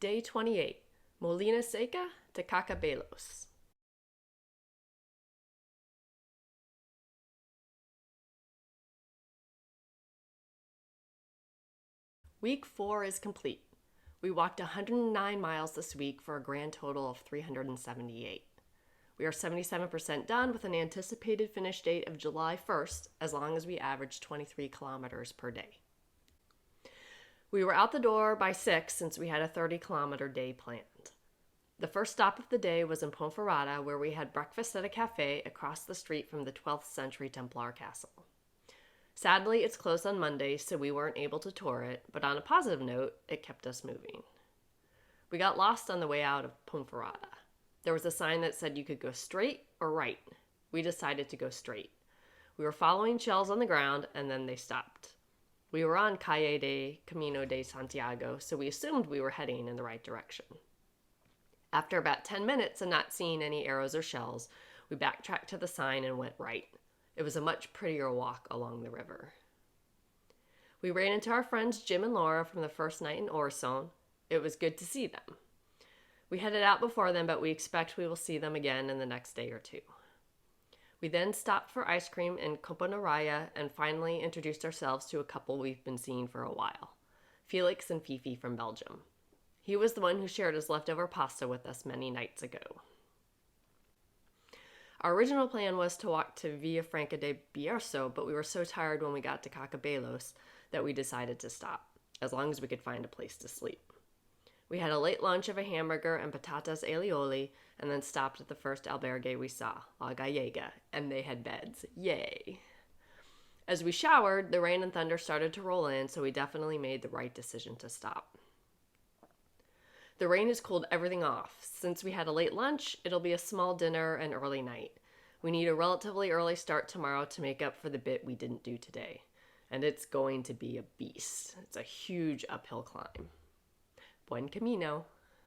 Day 28, Molinaseca to Cacabelos. Week 4 is complete. We walked 109 miles this week for a grand total of 378. We are 77% done with an anticipated finish date of July 1st, as long as we average 23 kilometers per day. We were out the door by 6 since we had a 30-kilometer day planned. The first stop of the day was in Ponferrada, where we had breakfast at a cafe across the street from the 12th century Templar castle. Sadly, it's closed on Monday, so we weren't able to tour it, but on a positive note, it kept us moving. We got lost on the way out of Ponferrada. There was a sign that said you could go straight or right. We decided to go straight. We were following shells on the ground, and then they stopped. We were on Calle de Camino de Santiago, so we assumed we were heading in the right direction. After about 10 minutes of not seeing any arrows or shells, we backtracked to the sign and went right. It was a much prettier walk along the river. We ran into our friends Jim and Laura from the first night in Orson. It was good to see them. We headed out before them, but we expect we will see them again in the next day or two. We then stopped for ice cream in Componaraya and finally introduced ourselves to a couple we've been seeing for a while, Felix and Fifi from Belgium. He was the one who shared his leftover pasta with us many nights ago. Our original plan was to walk to Villafranca de Bierzo, but we were so tired when we got to Cacabelos that we decided to stop, as long as we could find a place to sleep. We had a late lunch of a hamburger and patatas aioli, and then stopped at the first albergue we saw, La Gallega, and they had beds. Yay! As we showered, the rain and thunder started to roll in, so we definitely made the right decision to stop. The rain has cooled everything off. Since we had a late lunch, it'll be a small dinner and early night. We need a relatively early start tomorrow to make up for the bit we didn't do today. And it's going to be a beast. It's a huge uphill climb. Buen camino.